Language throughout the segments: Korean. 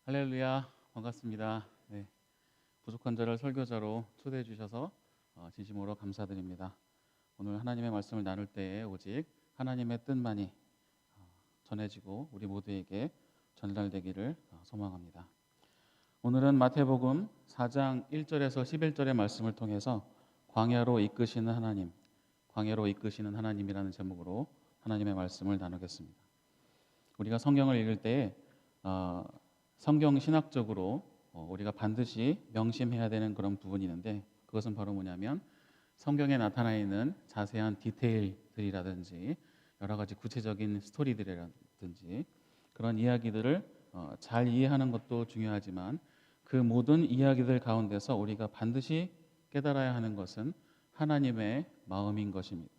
할렐루야, 반갑습니다. 네, 부족한 자를 설교자로 초대해 주셔서 진심으로 감사드립니다. 오늘 하나님의 말씀을 나눌 때에 오직 하나님의 뜻만이 전해지고 우리 모두에게 전달되기를 소망합니다. 오늘은 마태복음 4장 1절에서 11절의 말씀을 통해서 광야로 이끄시는 하나님, 광야로 이끄시는 하나님이라는 제목으로 하나님의 말씀을 나누겠습니다. 우리가 성경을 읽을 때에 성경 신학적으로 우리가 반드시 명심해야 되는 그런 부분이 있는데, 그것은 바로 뭐냐면 성경에 나타나 있는 자세한 디테일들이라든지 여러 가지 구체적인 스토리들이라든지 그런 이야기들을 잘 이해하는 것도 중요하지만, 그 모든 이야기들 가운데서 우리가 반드시 깨달아야 하는 것은 하나님의 마음인 것입니다.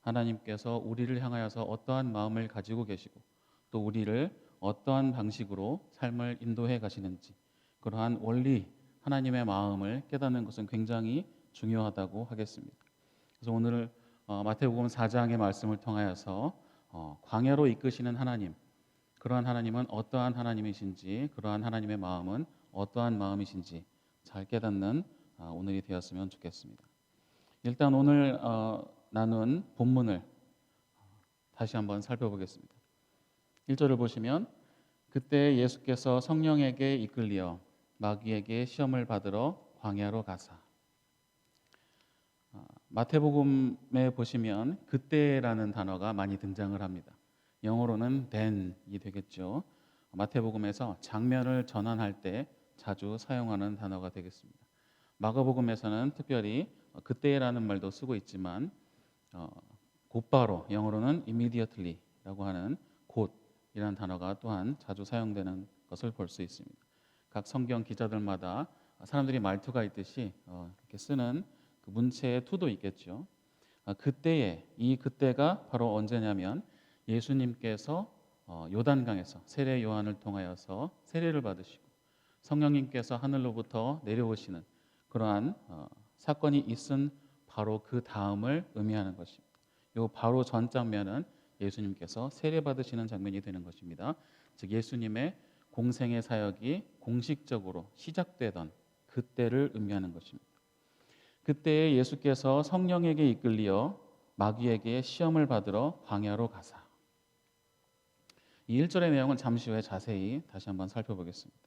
하나님께서 우리를 향하여서 어떠한 마음을 가지고 계시고 또 우리를 어떠한 방식으로 삶을 인도해 가시는지, 그러한 원리, 하나님의 마음을 깨닫는 것은 굉장히 중요하다고 하겠습니다. 그래서 오늘 마태복음 4장의 말씀을 통하여서 광야로 이끄시는 하나님, 그러한 하나님은 어떠한 하나님이신지, 그러한 하나님의 마음은 어떠한 마음이신지 잘 깨닫는 오늘이 되었으면 좋겠습니다. 일단 오늘 나눈 본문을 다시 한번 살펴보겠습니다. 1절을 보시면, 그때 예수께서 성령에게 이끌리어 마귀에게 시험을 받으러 광야로 가사. 마태복음에 보시면 그때라는 단어가 많이 등장을 합니다. 영어로는 then이 되겠죠. 마태복음에서 장면을 전환할 때 자주 사용하는 단어가 되겠습니다. 마가복음에서는 특별히 그때라는 말도 쓰고 있지만 곧바로, 영어로는 immediately라고 하는 곧이라는 단어가 또한 자주 사용되는 것을 볼 수 있습니다. 각 성경 기자들마다 사람들이 말투가 있듯이 이렇게 쓰는 그 문체의 투도 있겠죠. 그때에, 이 그때가 바로 언제냐면 예수님께서 요단강에서 세례 요한을 통하여서 세례를 받으시고 성령님께서 하늘로부터 내려오시는 그러한 사건이 있은 바로 그 다음을 의미하는 것입니다. 요 바로 전 장면은 예수님께서 세례 받으시는 장면이 되는 것입니다. 즉 예수님의 공생의 사역이 공식적으로 시작되던 그때를 의미하는 것입니다. 그때에 예수께서 성령에게 이끌리어 마귀에게 시험을 받으러 광야로 가사. 이 1절의 내용은 잠시 후에 자세히 다시 한번 살펴보겠습니다.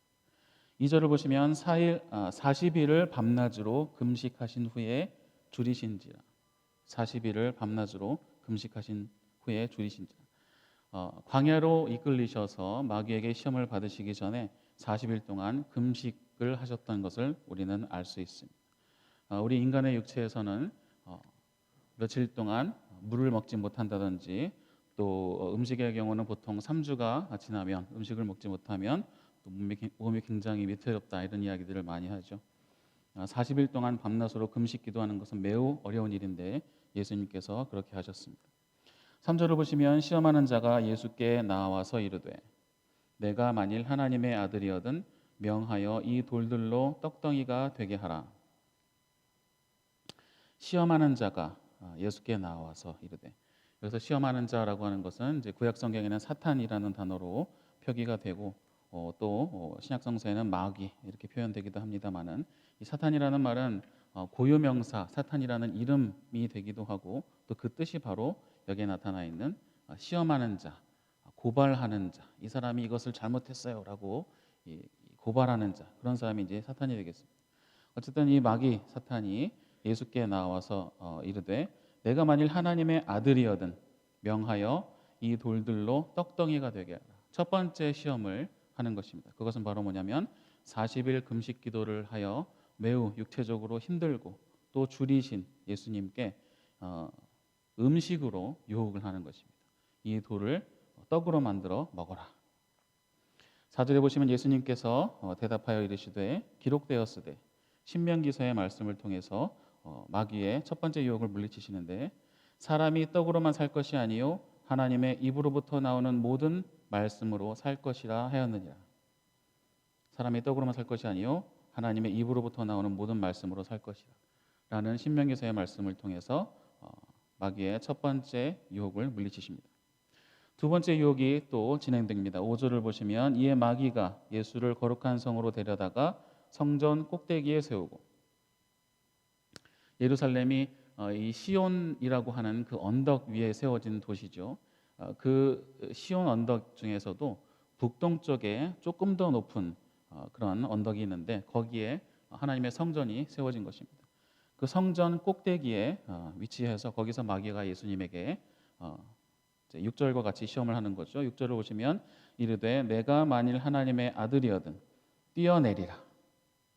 2절을 보시면 40일을 밤낮으로 금식하신 후에 줄이신지라. 40일을 밤낮으로 금식하신 후에 줄이신지라. 광야로 이끌리셔서 마귀에게 시험을 받으시기 전에 40일 동안 금식을 하셨던 것을 우리는 알 수 있습니다. 우리 인간의 육체에서는 며칠 동안 물을 먹지 못한다든지, 또 음식의 경우는 보통 3주가 지나면, 음식을 먹지 못하면 또 몸이 굉장히 위태롭다, 이런 이야기들을 많이 하죠. 40일 동안 밤낮으로 금식 기도하는 것은 매우 어려운 일인데 예수님께서 그렇게 하셨습니다. 3절을 보시면, 시험하는 자가 예수께 나와서 이르되 내가 만일 하나님의 아들이거든 명하여 이 돌들로 떡덩이가 되게 하라. 시험하는 자가 예수께 나와서 이르되, 그래서 시험하는 자라고 하는 것은 이제 구약 성경에는 사탄이라는 단어로 표기가 되고 또 신약 성서에는 마귀 이렇게 표현되기도 합니다만은, 이 사탄이라는 말은 고유명사 사탄이라는 이름이 되기도 하고, 또 그 뜻이 바로 여기에 나타나 있는 시험하는 자, 고발하는 자, 이 사람이 이것을 잘못했어요라고 고발하는 자, 그런 사람이 이제 사탄이 되겠습니다. 어쨌든 이 마귀 사탄이 예수께 나와서 이르되 내가 만일 하나님의 아들이거든 명하여 이 돌들로 떡덩이가 되게 하라. 첫 번째 시험을 하는 것입니다. 그것은 바로 뭐냐면 40일 금식 기도를 하여 매우 육체적으로 힘들고 또 줄이신 예수님께 음식으로 유혹을 하는 것입니다. 이 돌을 떡으로 만들어 먹어라. 4절에 보시면 예수님께서 대답하여 이르시되 기록되었으되, 신명기서의 말씀을 통해서 마귀의 첫 번째 유혹을 물리치시는데, 사람이 떡으로만 살 것이 아니요 하나님의 입으로부터 나오는 모든 말씀으로 살 것이라 하였느니라. 사람이 떡으로만 살 것이 아니요 하나님의 입으로부터 나오는 모든 말씀으로 살 것이라 라는 신명기서의 말씀을 통해서 마귀의 첫 번째 유혹을 물리치십니다. 두 번째 유혹이 또 진행됩니다. 5절을 보시면 이에 마귀가 예수를 거룩한 성으로 데려다가 성전 꼭대기에 세우고, 예루살렘이 이 시온이라고 하는 그 언덕 위에 세워진 도시죠. 그 시온 언덕 중에서도 북동쪽에 조금 더 높은 그런 언덕이 있는데 거기에 하나님의 성전이 세워진 것입니다. 그 성전 꼭대기에 위치해서 거기서 마귀가 예수님에게 6절과 같이 시험을 하는 거죠. 6절을 보시면 이르되 내가 만일 하나님의 아들이거든 뛰어내리라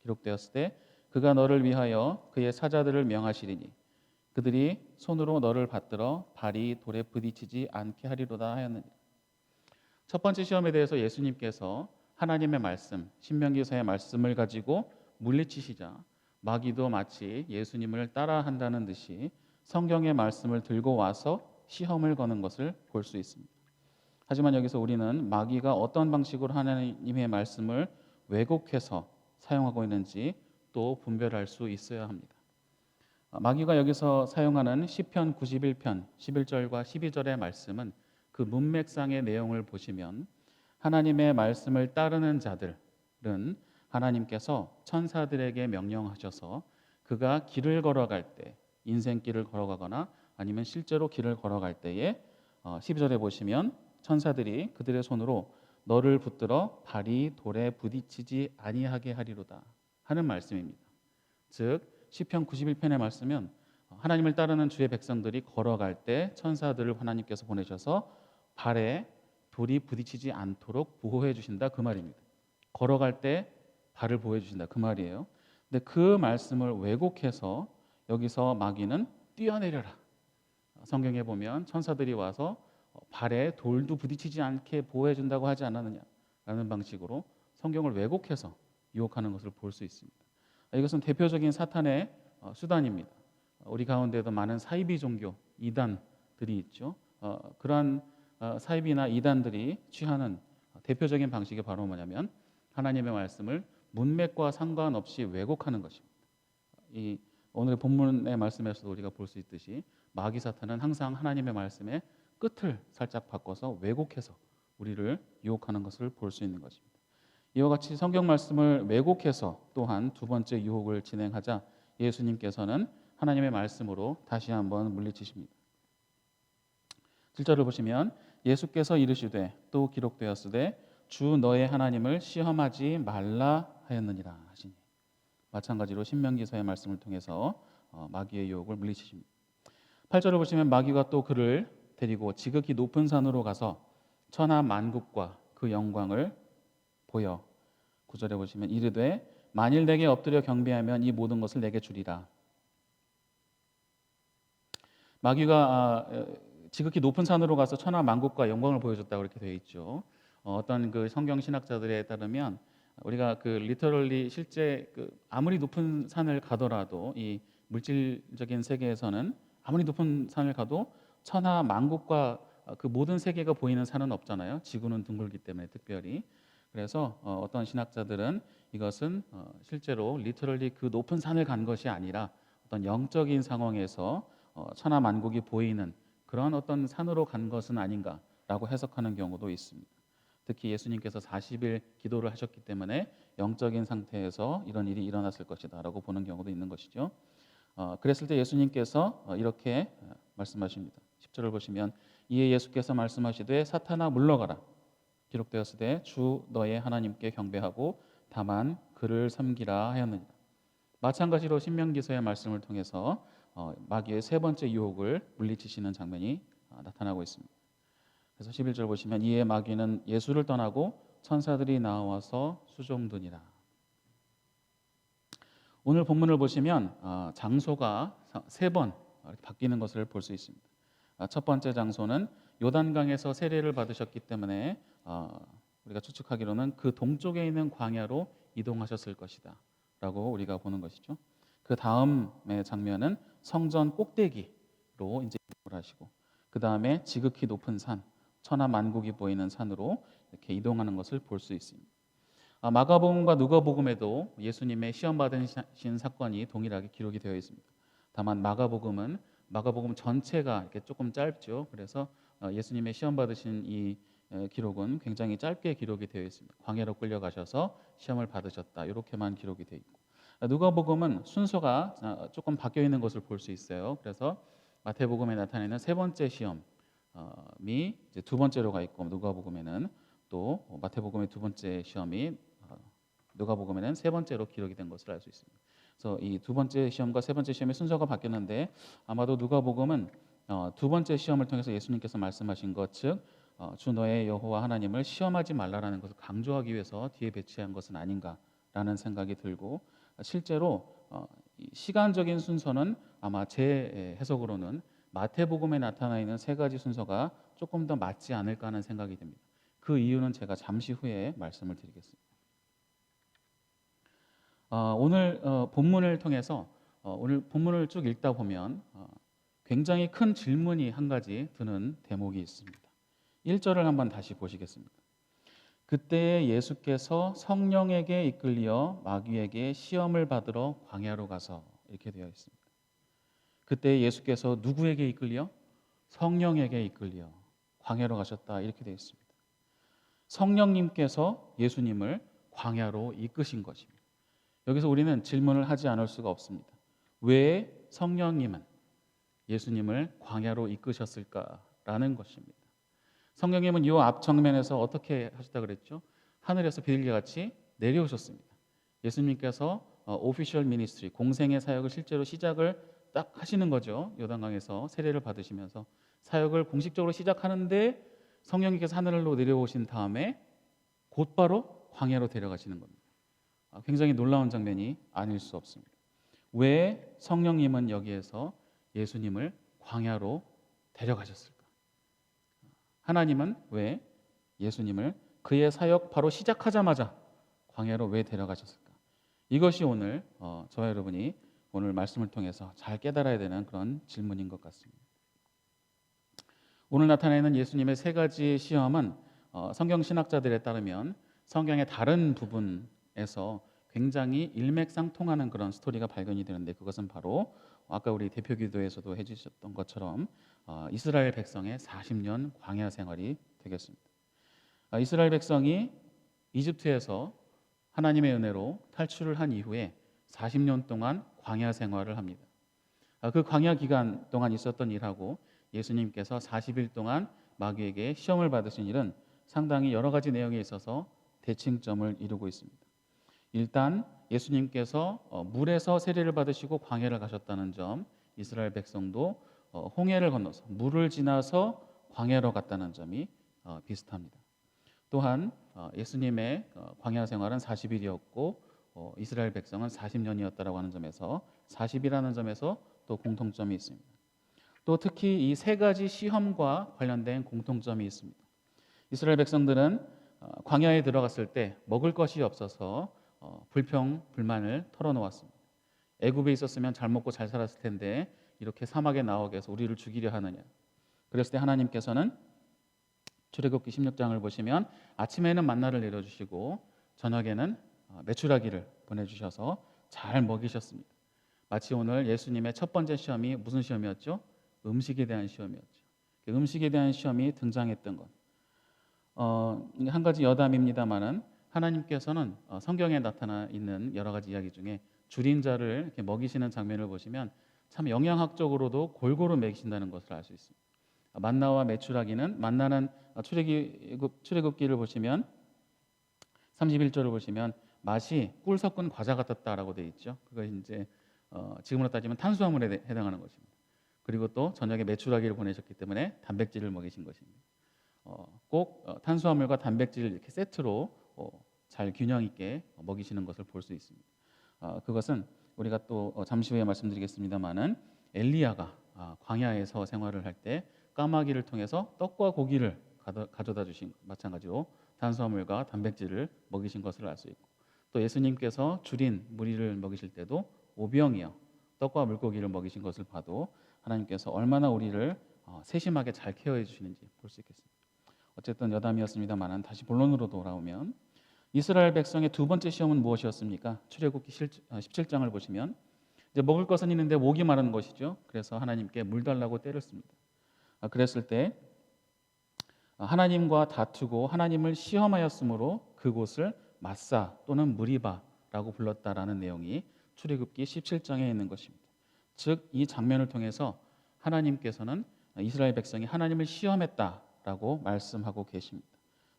기록되었을 때 그가 너를 위하여 그의 사자들을 명하시리니 그들이 손으로 너를 받들어 발이 돌에 부딪히지 않게 하리로다 하였느니라. 첫 번째 시험에 대해서 예수님께서 하나님의 말씀, 신명기서의 말씀을 가지고 물리치시자 마귀도 마치 예수님을 따라한다는 듯이 성경의 말씀을 들고 와서 시험을 거는 것을 볼 수 있습니다. 하지만 여기서 우리는 마귀가 어떤 방식으로 하나님의 말씀을 왜곡해서 사용하고 있는지 또 분별할 수 있어야 합니다. 마귀가 여기서 사용하는 시편 91편 11절과 12절의 말씀은 그 문맥상의 내용을 보시면 하나님의 말씀을 따르는 자들은 하나님께서 천사들에게 명령하셔서 그가 길을 걸어갈 때 인생길을 걸어가거나 아니면 실제로 길을 걸어갈 때에 12절에 보시면 천사들이 그들의 손으로 너를 붙들어 발이 돌에 부딪히지 아니하게 하리로다 하는 말씀입니다. 즉 시편 91편의 말씀은 하나님을 따르는 주의 백성들이 걸어갈 때 천사들을 하나님께서 보내셔서 발에 돌이 부딪히지 않도록 보호해 주신다 그 말입니다. 걸어갈 때 발을 보호해 주신다 그 말이에요. 근데 그 말씀을 왜곡해서 여기서 마귀는 뛰어내려라. 성경에 보면 천사들이 와서 발에 돌도 부딪히지 않게 보호해 준다고 하지 않았느냐라는 방식으로 성경을 왜곡해서 유혹하는 것을 볼 수 있습니다. 이것은 대표적인 사탄의 수단입니다. 우리 가운데도 많은 사이비 종교 이단들이 있죠. 그러한 사이비나 이단들이 취하는 대표적인 방식이 바로 뭐냐면 하나님의 말씀을 문맥과 상관없이 왜곡하는 것입니다. 이 오늘 본문의 말씀에서도 우리가 볼 수 있듯이 마귀 사탄은 항상 하나님의 말씀의 끝을 살짝 바꿔서 왜곡해서 우리를 유혹하는 것을 볼 수 있는 것입니다. 이와 같이 성경 말씀을 왜곡해서 또한 두 번째 유혹을 진행하자 예수님께서는 하나님의 말씀으로 다시 한번 물리치십니다. 7절을 보시면 예수께서 이르시되 또 기록되었으되 주 너의 하나님을 시험하지 말라 하였느니라 하시니, 마찬가지로 신명기서의 말씀을 통해서 마귀의 유혹을 물리치십니다. 8절을 보시면 마귀가 또 그를 데리고 지극히 높은 산으로 가서 천하 만국과 그 영광을 보여 9절에 보시면 이르되 만일 내게 엎드려 경배하면 이 모든 것을 내게 주리라. 마귀가 지극히 높은 산으로 가서 천하 만국과 영광을 보여줬다고 이렇게 되어 있죠. 어떤 그 성경 신학자들에 따르면 우리가 그 리터럴리 실제 아무리 높은 산을 가더라도 이 물질적인 세계에서는 아무리 높은 산을 가도 천하 만국과 그 모든 세계가 보이는 산은 없잖아요. 지구는 둥글기 때문에 특별히. 그래서 어떤 신학자들은 이것은 실제로 리터럴리 그 높은 산을 간 것이 아니라 어떤 영적인 상황에서 천하 만국이 보이는 그런 어떤 산으로 간 것은 아닌가라고 해석하는 경우도 있습니다. 특히 예수님께서 40일 기도를 하셨기 때문에 영적인 상태에서 이런 일이 일어났을 것이다라고 보는 경우도 있는 것이죠. 그랬을 때 예수님께서 이렇게 말씀하십니다. 10절을 보시면 이에 예수께서 말씀하시되 사탄아 물러가라. 기록되었으되 주 너의 하나님께 경배하고 다만 그를 섬기라 하였느니라. 마찬가지로 신명기서의 말씀을 통해서 마귀의 세 번째 유혹을 물리치시는 장면이 나타나고 있습니다. 그래서 11절 보시면 이에 마귀는 예수를 떠나고 천사들이 나와서 수종드니라. 오늘 본문을 보시면 장소가 세 번 바뀌는 것을 볼 수 있습니다. 첫 번째 장소는 요단강에서 세례를 받으셨기 때문에 우리가 추측하기로는 그 동쪽에 있는 광야로 이동하셨을 것이다 라고 우리가 보는 것이죠. 그 다음의 장면은 성전 꼭대기로 이제 이동을 하시고 그 다음에 지극히 높은 산 천하 만국이 보이는 산으로 이렇게 이동하는 것을 볼 수 있습니다. 마가복음과 누가복음에도 예수님의 시험 받으신 사건이 동일하게 기록이 되어 있습니다. 다만 마가복음 전체가 이렇게 조금 짧죠. 그래서 예수님의 시험 받으신 이 기록은 굉장히 짧게 기록이 되어 있습니다. 광야로 끌려가셔서 시험을 받으셨다, 이렇게만 기록이 되어 있고, 누가복음은 순서가 조금 바뀌어 있는 것을 볼 수 있어요. 그래서 마태복음에 나타내는 세 번째 시험이 이제 두 번째로 가 있고, 누가복음에는 또 마태복음의 두 번째 시험이 누가복음에는 세 번째로 기록이 된 것을 알 수 있습니다. 그래서 이 두 번째 시험과 세 번째 시험의 순서가 바뀌었는데, 아마도 누가복음은 두 번째 시험을 통해서 예수님께서 말씀하신 것, 즉 주 너의 여호와 하나님을 시험하지 말라라는 것을 강조하기 위해서 뒤에 배치한 것은 아닌가라는 생각이 들고, 실제로 시간적인 순서는 아마 제 해석으로는 마태복음에 나타나 있는 세 가지 순서가 조금 더 맞지 않을까 하는 생각이 듭니다. 그 이유는 제가 잠시 후에 말씀을 드리겠습니다. 오늘 본문을 통해서 오늘 본문을 쭉 읽다 보면 굉장히 큰 질문이 한 가지 드는 대목이 있습니다. 1절을 한번 다시 보시겠습니다. 그때 예수께서 성령에게 이끌려 마귀에게 시험을 받으러 광야로 가서, 이렇게 되어 있습니다. 그때 예수께서 누구에게 이끌려? 성령에게 이끌려 광야로 가셨다, 이렇게 되어 있습니다. 성령님께서 예수님을 광야로 이끄신 것입니다. 여기서 우리는 질문을 하지 않을 수가 없습니다. 왜 성령님은 예수님을 광야로 이끄셨을까라는 것입니다. 성령님은 이 앞 정면에서 어떻게 하셨다 그랬죠? 하늘에서 비둘기같이 내려오셨습니다. 예수님께서 오피셜 미니스트리, 공생의 사역을 실제로 시작을 딱 하시는 거죠. 요단강에서 세례를 받으시면서 사역을 공식적으로 시작하는데, 성령님께서 하늘로 내려오신 다음에 곧바로 광야로 데려가시는 겁니다. 굉장히 놀라운 장면이 아닐 수 없습니다. 왜 성령님은 여기에서 예수님을 광야로 데려가셨을까? 하나님은 왜 예수님을 그의 사역 바로 시작하자마자 광야로 왜 데려가셨을까? 이것이 오늘 저와 여러분이 오늘 말씀을 통해서 잘 깨달아야 되는 그런 질문인 것 같습니다. 오늘 나타내는 예수님의 세 가지 시험은 성경 신학자들에 따르면 성경의 다른 부분에서 굉장히 일맥상통하는 그런 스토리가 발견이 되는데, 그것은 바로 아까 우리 대표 기도에서도 해주셨던 것처럼 이스라엘 백성의 40년 광야 생활이 되겠습니다. 이스라엘 백성이 이집트에서 하나님의 은혜로 탈출을 한 이후에 40년 동안 광야 생활을 합니다. 그 광야 기간 동안 있었던 일하고 예수님께서 40일 동안 마귀에게 시험을 받으신 일은 상당히 여러 가지 내용에 있어서 대칭점을 이루고 있습니다. 일단 예수님께서 물에서 세례를 받으시고 광야를 가셨다는 점, 이스라엘 백성도 홍해를 건너서 물을 지나서 광야로 갔다는 점이 비슷합니다. 또한 예수님의 광야 생활은 40일이었고 이스라엘 백성은 40년이었다라고 하는 점에서 40이라는 점에서 또 공통점이 있습니다. 또 특히 이 세 가지 시험과 관련된 공통점이 있습니다. 이스라엘 백성들은 광야에 들어갔을 때 먹을 것이 없어서 불평, 불만을 털어놓았습니다. 애굽에 있었으면 잘 먹고 잘 살았을 텐데 이렇게 사막에 나오게 해서 우리를 죽이려 하느냐. 그랬을 때 하나님께서는 출애굽기 16장을 보시면 아침에는 만나를 내려주시고 저녁에는 메추라기를 보내주셔서 잘 먹이셨습니다. 마치 오늘 예수님의 첫 번째 시험이 무슨 시험이었죠? 음식에 대한 시험이었죠. 음식에 대한 시험이 등장했던 것. 한 가지 여담입니다만은 하나님께서는 성경에 나타나 있는 여러 가지 이야기 중에 줄인 자를 이렇게 먹이시는 장면을 보시면 참 영양학적으로도 골고루 먹이신다는 것을 알 수 있습니다. 만나와 메추라기는, 만나는 출애굽기를 보시면 31절을 보시면 맛이 꿀 섞은 과자 같았다라고 되어 있죠. 그것이 이제 지금으로 따지면 탄수화물에 해당하는 것입니다. 그리고 또 저녁에 메추라기를 보내셨기 때문에 단백질을 먹이신 것입니다. 꼭 탄수화물과 단백질을 이렇게 세트로 잘 균형 있게 먹이시는 것을 볼 수 있습니다. 그것은 우리가 또 잠시 후에 말씀드리겠습니다만은 엘리야가 광야에서 생활을 할 때 까마귀를 통해서 떡과 고기를 가져다 주신 마찬가지로 탄수화물과 단백질을 먹이신 것을 알 수 있고, 또 예수님께서 줄인 무리를 먹이실 때도 오병이어 떡과 물고기를 먹이신 것을 봐도 하나님께서 얼마나 우리를 세심하게 잘 케어해 주시는지 볼 수 있겠습니다. 어쨌든 여담이었습니다만 다시 본론으로 돌아오면 이스라엘 백성의 두 번째 시험은 무엇이었습니까? 출애굽기 17장을 보시면 이제 먹을 것은 있는데 목이 마른 것이죠. 그래서 하나님께 물 달라고 때렸습니다. 그랬을 때 하나님과 다투고 하나님을 시험하였으므로 그곳을 마사 또는 무리바라고 불렀다라는 내용이 출애굽기 17장에 있는 것입니다. 즉 이 장면을 통해서 하나님께서는 이스라엘 백성이 하나님을 시험했다라고 말씀하고 계십니다.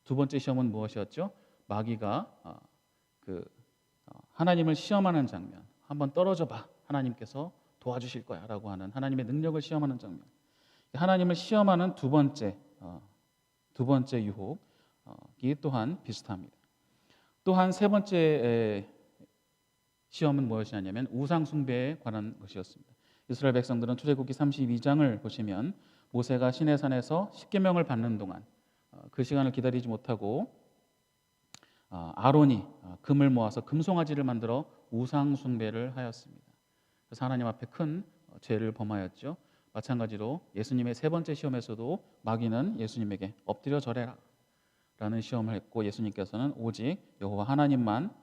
두 번째 시험은 무엇이었죠? 마귀가 하나님을 시험하는 장면. 한번 떨어져 봐. 하나님께서 도와주실 거야라고 하는 하나님의 능력을 시험하는 장면. 하나님을 시험하는 두 번째 유혹이 또한 비슷합니다. 또한 세 번째 시험은 무엇이냐면 우상 숭배에 관한 것이었습니다. 이스라엘 백성들은 출애굽기 32장을 보시면 모세가 시내산에서 십계명을 받는 동안 그 시간을 기다리지 못하고 아론이 금을 모아서 금송아지를 만들어 우상 숭배를 하였습니다. 그래서 하나님 앞에 큰 죄를 범하였죠. 마찬가지로 예수님의 세 번째 시험에서도 마귀는 예수님에게 엎드려 절해라 라는 시험을 했고 예수님께서는 오직 여호와 하나님만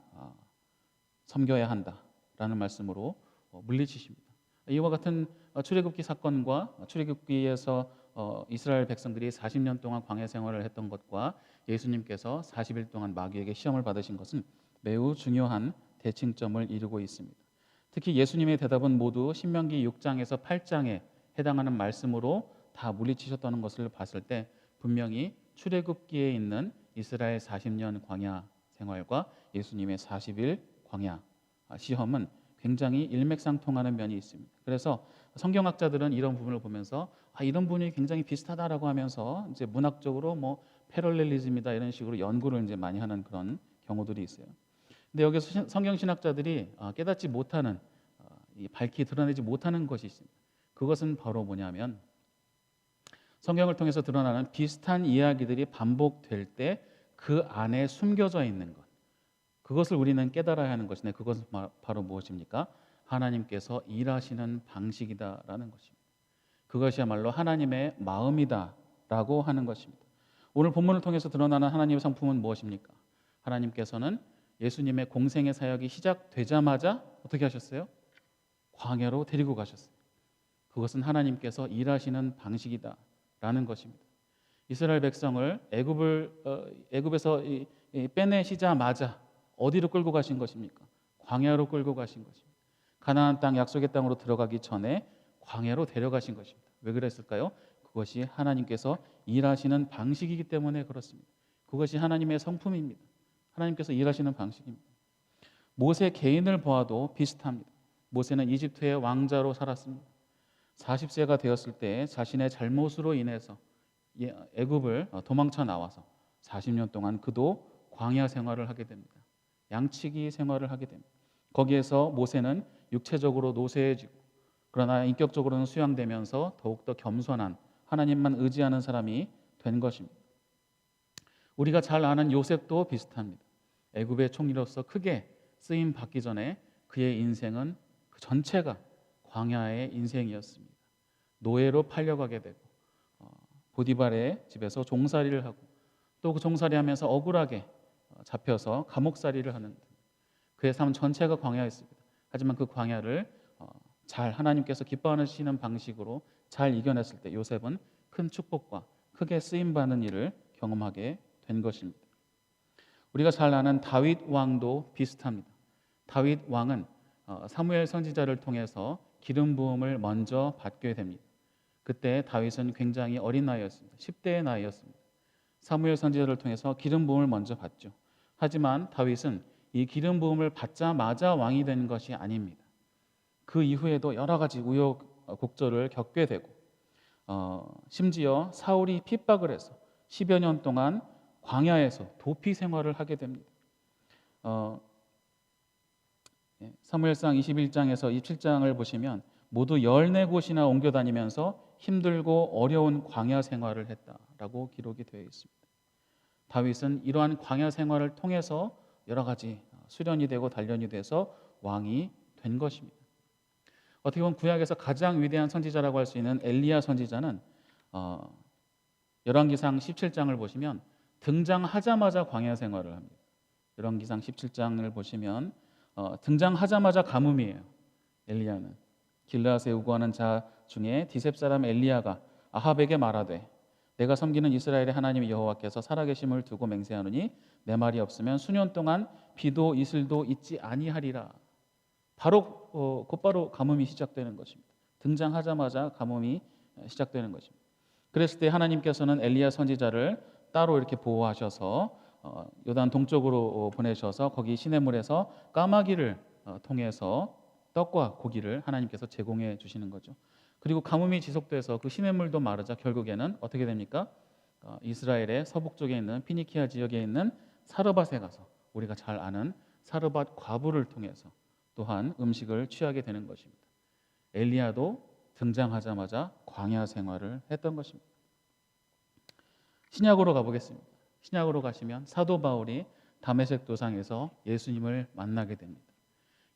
섬겨야 한다라는 말씀으로 물리치십니다. 이와 같은 출애굽기 사건과 출애굽기에서 이스라엘 백성들이 40년 동안 광야 생활을 했던 것과 예수님께서 40일 동안 마귀에게 시험을 받으신 것은 매우 중요한 대칭점을 이루고 있습니다. 특히 예수님의 대답은 모두 신명기 6장에서 8장에 해당하는 말씀으로 다 물리치셨다는 것을 봤을 때 분명히 출애굽기에 있는 이스라엘 40년 광야 생활과 예수님의 40일 광야 시험은 굉장히 일맥상통하는 면이 있습니다. 그래서 성경학자들은 이런 부분을 보면서 이런 부분이 굉장히 비슷하다라고 하면서 이제 문학적으로 뭐 패럴렐리즘이다 이런 식으로 연구를 이제 많이 하는 그런 경우들이 있어요. 근데 여기서 성경신학자들이 깨닫지 못하는 밝히 드러내지 못하는 것이 있습니다. 그것은 바로 뭐냐면 성경을 통해서 드러나는 비슷한 이야기들이 반복될 때 그 안에 숨겨져 있는 것, 그것을 우리는 깨달아야 하는 것인데 그것은 바로 무엇입니까? 하나님께서 일하시는 방식이다라는 것입니다. 그것이야말로 하나님의 마음이다라고 하는 것입니다. 오늘 본문을 통해서 드러나는 하나님의 성품은 무엇입니까? 하나님께서는 예수님의 공생의 사역이 시작되자마자 어떻게 하셨어요? 광야로 데리고 가셨어요. 그것은 하나님께서 일하시는 방식이다라는 것입니다. 이스라엘 백성을 애굽에서 빼내시자마자 어디로 끌고 가신 것입니까? 광야로 끌고 가신 것입니다. 가나안 땅 약속의 땅으로 들어가기 전에 광야로 데려가신 것입니다. 왜 그랬을까요? 그것이 하나님께서 일하시는 방식이기 때문에 그렇습니다. 그것이 하나님의 성품입니다. 하나님께서 일하시는 방식입니다. 모세 개인을 보아도 비슷합니다. 모세는 이집트의 왕자로 살았습니다. 40세가 되었을 때 자신의 잘못으로 인해서 애굽을 도망쳐 나와서 40년 동안 그도 광야 생활을 하게 됩니다. 양치기 생활을 하게 됩니다. 거기에서 모세는 육체적으로 노쇠해지고 그러나 인격적으로는 수양되면서 더욱더 겸손한 하나님만 의지하는 사람이 된 것입니다. 우리가 잘 아는 요셉도 비슷합니다. 애굽의 총리로서 크게 쓰임 받기 전에 그의 인생은 그 전체가 광야의 인생이었습니다. 노예로 팔려가게 되고 보디발의 집에서 종살이를 하고 또 그 종살이하면서 억울하게 잡혀서 감옥살이를 하는 그의 삶 전체가 광야였습니다. 하지만 그 광야를 잘 하나님께서 기뻐하시는 방식으로 잘 이겨냈을 때 요셉은 큰 축복과 크게 쓰임받는 일을 경험하게 된 것입니다. 우리가 잘 아는 다윗 왕도 비슷합니다. 다윗 왕은 사무엘 선지자를 통해서 기름 부음을 먼저 받게 됩니다. 그때 다윗은 굉장히 어린 나이였습니다. 10대의 나이였습니다. 사무엘 선지자를 통해서 기름 부음을 먼저 받죠. 하지만 다윗은 이 기름 부음을 받자마자 왕이 된 것이 아닙니다. 그 이후에도 여러 가지 우여곡절을 겪게 되고 심지어 사울이 핍박을 해서 10여 년 동안 광야에서 도피 생활을 하게 됩니다. 사무엘상 21장에서 27장을 보시면 모두 14곳이나 옮겨 다니면서 힘들고 어려운 광야 생활을 했다라고 기록이 되어 있습니다. 다윗은 이러한 광야 생활을 통해서 여러 가지 수련이 되고 단련이 돼서 왕이 된 것입니다. 어떻게 보면 구약에서 가장 위대한 선지자라고 할 수 있는 엘리야 선지자는 열왕기상 17장을 보시면 등장하자마자 광야 생활을 합니다. 열왕기상 17장을 보시면 등장하자마자 가뭄이에요. 엘리야는 길르앗에 우거하는 자 중에 디셉 사람 엘리야가 아합에게 말하되 내가 섬기는 이스라엘의 하나님 여호와께서 살아계심을 두고 맹세하노니 내 말이 없으면 수년 동안 비도 이슬도 있지 아니하리라. 바로 곧바로 가뭄이 시작되는 것입니다. 등장하자마자 가뭄이 시작되는 것입니다. 그랬을 때 하나님께서는 엘리야 선지자를 따로 이렇게 보호하셔서 요단 동쪽으로 보내셔서 거기 시냇물에서 까마귀를 통해서 떡과 고기를 하나님께서 제공해 주시는 거죠. 그리고 가뭄이 지속돼서 그 시냇물도 마르자 결국에는 어떻게 됩니까? 이스라엘의 서북 쪽에 있는 피니키아 지역에 있는 사르밧에 가서 우리가 잘 아는 사르밧 과부를 통해서 또한 음식을 취하게 되는 것입니다. 엘리야도 등장하자마자 광야 생활을 했던 것입니다. 신약으로 가보겠습니다. 신약으로 가시면 사도 바울이 다메섹 도상에서 예수님을 만나게 됩니다.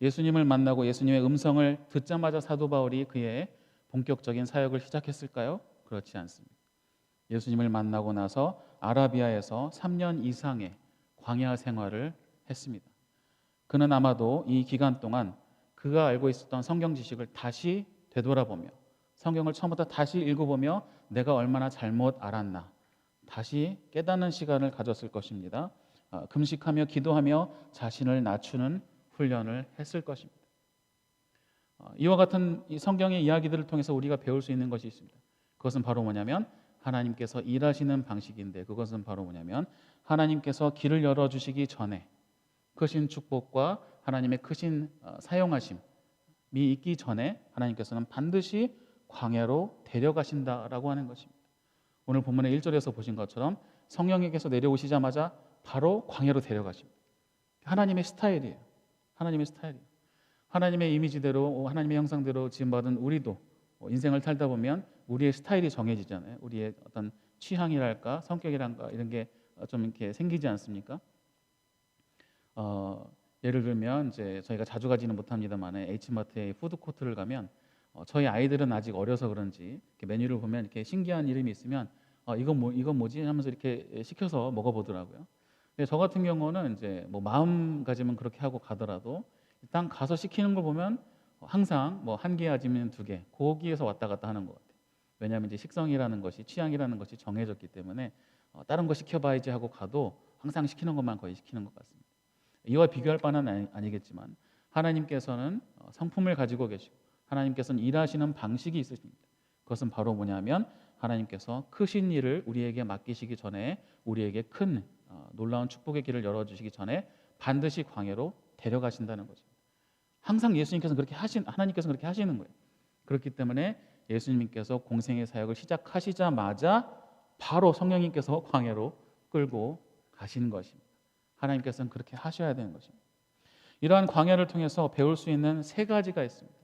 예수님을 만나고 예수님의 음성을 듣자마자 사도 바울이 그의 본격적인 사역을 시작했을까요? 그렇지 않습니다. 예수님을 만나고 나서 아라비아에서 3년 이상의 광야 생활을 했습니다. 그는 아마도 이 기간 동안 그가 알고 있었던 성경 지식을 다시 되돌아보며 성경을 처음부터 다시 읽어보며 내가 얼마나 잘못 알았나 다시 깨닫는 시간을 가졌을 것입니다. 금식하며 기도하며 자신을 낮추는 훈련을 했을 것입니다. 이와 같은 이 성경의 이야기들을 통해서 우리가 배울 수 있는 것이 있습니다. 그것은 바로 뭐냐면 하나님께서 일하시는 방식인데 그것은 바로 뭐냐면 하나님께서 길을 열어주시기 전에 크신 축복과 하나님의 크신 사용하심이 있기 전에 하나님께서는 반드시 광야로 데려가신다라고 하는 것입니다. 오늘 본문의 1절에서 보신 것처럼 성령님께서 내려오시자마자 바로 광야로 데려가십니다. 하나님의 스타일이에요. 하나님의 스타일이에요. 하나님의 이미지대로 하나님의 형상대로 지음받은 우리도 인생을 살다 보면 우리의 스타일이 정해지잖아요. 우리의 어떤 취향이랄까 성격이랄까 이런 게 좀 이렇게 생기지 않습니까? 예를 들면 이제 저희가 자주 가지는 못합니다만 H마트의 푸드코트를 가면 저희 아이들은 아직 어려서 그런지 이렇게 메뉴를 보면 이렇게 신기한 이름이 있으면 이건 뭐지 하면서 이렇게 시켜서 먹어보더라고요. 근데 저 같은 경우는 이제 뭐 마음가짐은 그렇게 하고 가더라도 일단 가서 시키는 걸 보면 항상 뭐 한 개 아니면 두 개 거기에서 왔다 갔다 하는 것 같아요. 왜냐하면 이제 식성이라는 것이 취향이라는 것이 정해졌기 때문에 다른 거 시켜봐야지 하고 가도 항상 시키는 것만 거의 시키는 것 같습니다. 이와 비교할 바는 아니겠지만 하나님께서는 성품을 가지고 계시고 하나님께서는 일하시는 방식이 있으십니다. 그것은 바로 뭐냐면 하나님께서 크신 일을 우리에게 맡기시기 전에 우리에게 큰 놀라운 축복의 길을 열어주시기 전에 반드시 광야로 데려가신다는 것입니다. 항상 예수님께서는 하나님께서는 그렇게 하시는 거예요. 그렇기 때문에 예수님께서 공생의 사역을 시작하시자마자 바로 성령님께서 광야로 끌고 가시는 것입니다. 하나님께서는 그렇게 하셔야 되는 것입니다. 이러한 광야를 통해서 배울 수 있는 세 가지가 있습니다.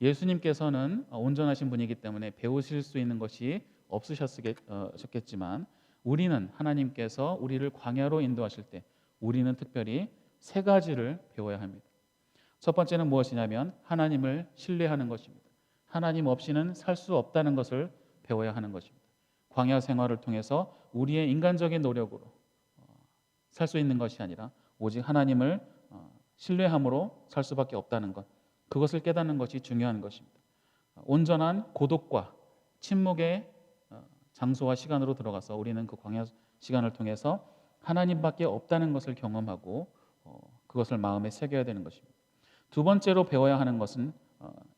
예수님께서는 온전하신 분이기 때문에 배우실 수 있는 것이 없으셨겠지만 우리는 하나님께서 우리를 광야로 인도하실 때 우리는 특별히 세 가지를 배워야 합니다. 첫 번째는 무엇이냐면 하나님을 신뢰하는 것입니다. 하나님 없이는 살 수 없다는 것을 배워야 하는 것입니다. 광야 생활을 통해서 우리의 인간적인 노력으로 살 수 있는 것이 아니라 오직 하나님을 신뢰함으로 살 수밖에 없다는 것, 그것을 깨닫는 것이 중요한 것입니다. 온전한 고독과 침묵의 장소와 시간으로 들어가서 우리는 그 광야 시간을 통해서 하나님밖에 없다는 것을 경험하고 그것을 마음에 새겨야 되는 것입니다. 두 번째로 배워야 하는 것은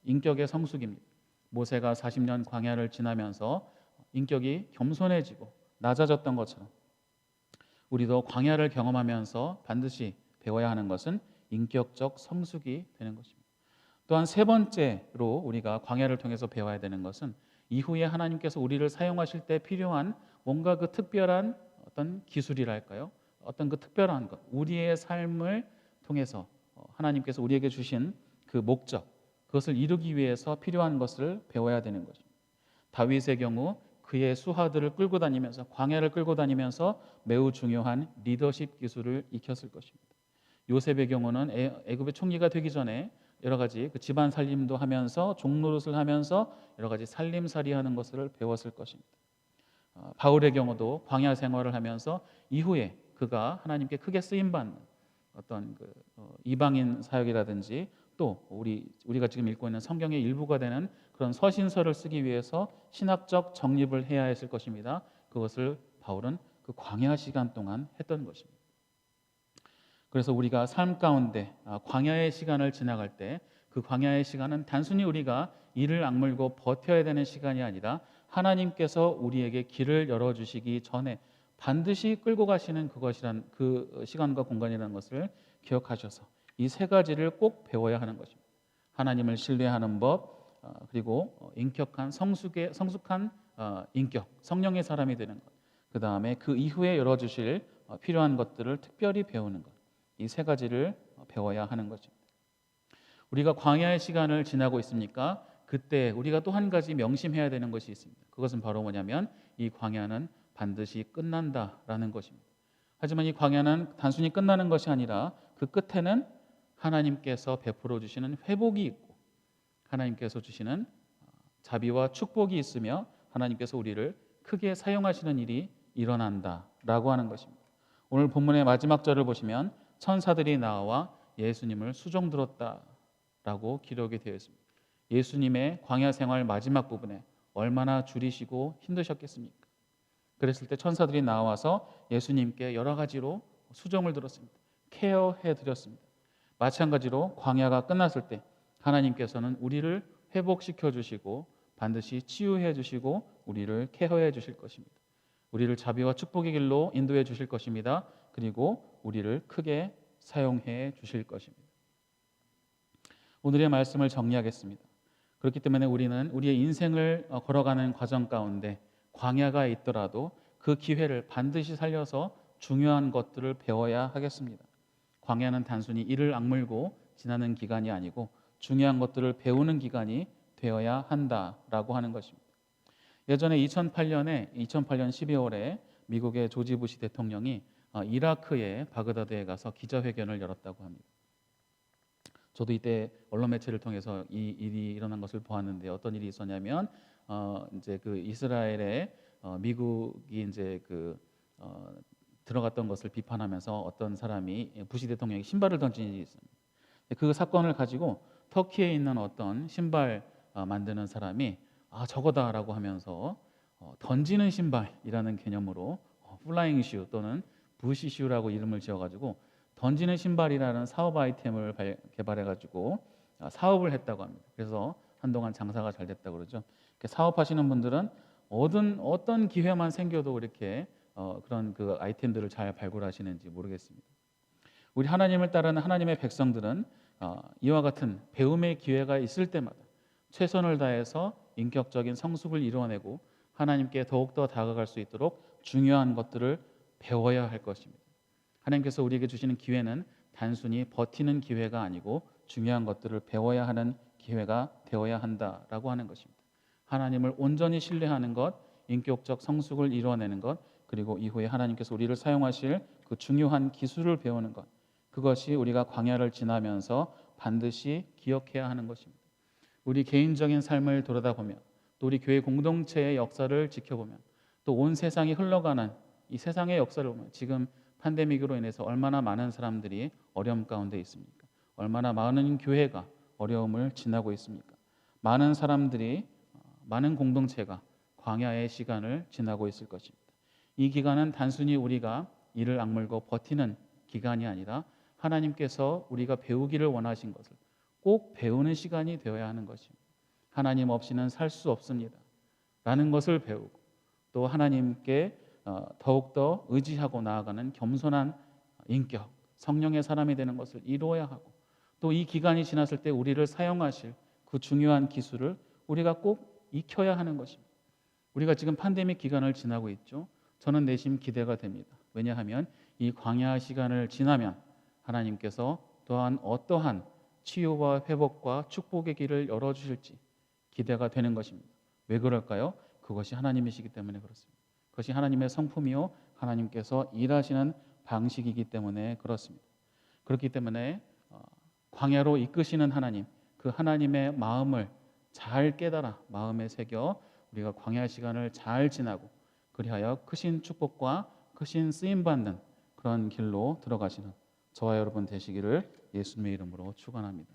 인격의 성숙입니다. 모세가 40년 광야를 지나면서 인격이 겸손해지고 낮아졌던 것처럼 우리도 광야를 경험하면서 반드시 배워야 하는 것은 인격적 성숙이 되는 것입니다. 또한 세 번째로 우리가 광야를 통해서 배워야 되는 것은 이후에 하나님께서 우리를 사용하실 때 필요한 뭔가 그 특별한 어떤 기술이랄까요? 어떤 그 특별한 것, 우리의 삶을 통해서 하나님께서 우리에게 주신 그 목적, 그것을 이루기 위해서 필요한 것을 배워야 되는 것입니다. 다윗의 경우 그의 수하들을 끌고 다니면서 광야를 끌고 다니면서 매우 중요한 리더십 기술을 익혔을 것입니다. 요셉의 경우는 애굽의 총리가 되기 전에 여러 가지 그 집안 살림도 하면서 종노릇을 하면서 여러 가지 살림살이하는 것을 배웠을 것입니다. 바울의 경우도 광야 생활을 하면서 이후에 그가 하나님께 크게 쓰임 받는 어떤 그 이방인 사역이라든지 또 우리가 지금 읽고 있는 성경의 일부가 되는 그런 서신서를 쓰기 위해서 신학적 정립을 해야 했을 것입니다. 그것을 바울은 그 광야 시간 동안 했던 것입니다. 그래서 우리가 삶 가운데 광야의 시간을 지나갈 때 그 광야의 시간은 단순히 우리가 이를 악물고 버텨야 되는 시간이 아니라 하나님께서 우리에게 길을 열어주시기 전에 반드시 끌고 가시는 그것이란 그 시간과 공간이라는 것을 기억하셔서 이 세 가지를 꼭 배워야 하는 것입니다. 하나님을 신뢰하는 법, 그리고 인격한 성숙한 인격, 성령의 사람이 되는 것, 그 다음에 그 이후에 열어주실 필요한 것들을 특별히 배우는 것, 이 세 가지를 배워야 하는 것입니다. 우리가 광야의 시간을 지나고 있습니까? 그때 우리가 또 한 가지 명심해야 되는 것이 있습니다. 그것은 바로 뭐냐면 이 광야는 반드시 끝난다라는 것입니다. 하지만 이 광야는 단순히 끝나는 것이 아니라 그 끝에는 하나님께서 베풀어 주시는 회복이 있고 하나님께서 주시는 자비와 축복이 있으며 하나님께서 우리를 크게 사용하시는 일이 일어난다라고 하는 것입니다. 오늘 본문의 마지막 절을 보시면 천사들이 나와 예수님을 수종 들었다라고 기록이 되어 있습니다. 예수님의 광야 생활 마지막 부분에 얼마나 줄이시고 힘드셨겠습니까? 그랬을 때 천사들이 나와서 예수님께 여러 가지로 수종을 들었습니다. 케어해 드렸습니다. 마찬가지로 광야가 끝났을 때 하나님께서는 우리를 회복시켜 주시고 반드시 치유해 주시고 우리를 케어해 주실 것입니다. 우리를 자비와 축복의 길로 인도해 주실 것입니다. 그리고 우리를 크게 사용해 주실 것입니다. 오늘의 말씀을 정리하겠습니다. 그렇기 때문에 우리는 우리의 인생을 걸어가는 과정 가운데 광야가 있더라도 그 기회를 반드시 살려서 중요한 것들을 배워야 하겠습니다. 광야는 단순히 이를 악물고 지나는 기간이 아니고 중요한 것들을 배우는 기간이 되어야 한다라고 하는 것입니다. 예전에 2008년 12월에 미국의 조지 부시 대통령이 이라크의 바그다드에 가서 기자회견을 열었다고 합니다. 저도 이때 언론 매체를 통해서 이 일이 일어난 것을 보았는데 어떤 일이 있었냐면 이제 그 이스라엘에 미국이 이제 들어갔던 것을 비판하면서 어떤 사람이 부시 대통령에게 신발을 던진 일이 있습니다. 그 사건을 가지고 터키에 있는 어떤 신발 만드는 사람이 저거다라고 하면서 던지는 신발이라는 개념으로 플라잉 슈 또는 부시 슈라고 이름을 지어가지고 던지는 신발이라는 사업 아이템을 개발해가지고 사업을 했다고 합니다. 그래서 한동안 장사가 잘 됐다고 그러죠. 사업하시는 분들은 어떤 기회만 생겨도 이렇게 그런 그 아이템들을 잘 발굴하시는지 모르겠습니다. 우리 하나님을 따르는 하나님의 백성들은 이와 같은 배움의 기회가 있을 때마다 최선을 다해서 인격적인 성숙을 이루어내고 하나님께 더욱더 다가갈 수 있도록 중요한 것들을 배워야 할 것입니다. 하나님께서 우리에게 주시는 기회는 단순히 버티는 기회가 아니고 중요한 것들을 배워야 하는 기회가 되어야 한다라고 하는 것입니다. 하나님을 온전히 신뢰하는 것, 인격적 성숙을 이루어내는 것, 그리고 이후에 하나님께서 우리를 사용하실 그 중요한 기술을 배우는 것, 그것이 우리가 광야를 지나면서 반드시 기억해야 하는 것입니다. 우리 개인적인 삶을 돌아다보면 또 우리 교회 공동체의 역사를 지켜보면 또 온 세상이 흘러가는 이 세상의 역사를 보면 지금 팬데믹으로 인해서 얼마나 많은 사람들이 어려움 가운데 있습니까? 얼마나 많은 교회가 어려움을 지나고 있습니까? 많은 사람들이 많은 공동체가 광야의 시간을 지나고 있을 것입니다. 이 기간은 단순히 우리가 이를 악물고 버티는 기간이 아니라 하나님께서 우리가 배우기를 원하신 것을 꼭 배우는 시간이 되어야 하는 것입니다. 하나님 없이는 살 수 없습니다. 라는 것을 배우고 또 하나님께 더욱더 의지하고 나아가는 겸손한 인격, 성령의 사람이 되는 것을 이루어야 하고 또 이 기간이 지났을 때 우리를 사용하실 그 중요한 기술을 우리가 꼭 익혀야 하는 것입니다. 우리가 지금 팬데믹 기간을 지나고 있죠. 저는 내심 기대가 됩니다. 왜냐하면 이 광야 시간을 지나면 하나님께서 또한 어떠한 치유와 회복과 축복의 길을 열어주실지 기대가 되는 것입니다. 왜 그럴까요? 그것이 하나님이시기 때문에 그렇습니다. 그것이 하나님의 성품이요 하나님께서 일하시는 방식이기 때문에 그렇습니다. 그렇기 때문에 광야로 이끄시는 하나님, 그 하나님의 마음을 잘 깨달아 마음에 새겨 우리가 광야 시간을 잘 지나고 그리하여 크신 축복과 크신 쓰임 받는 그런 길로 들어가시는 저와 여러분 되시기를 예수님의 이름으로 축원합니다.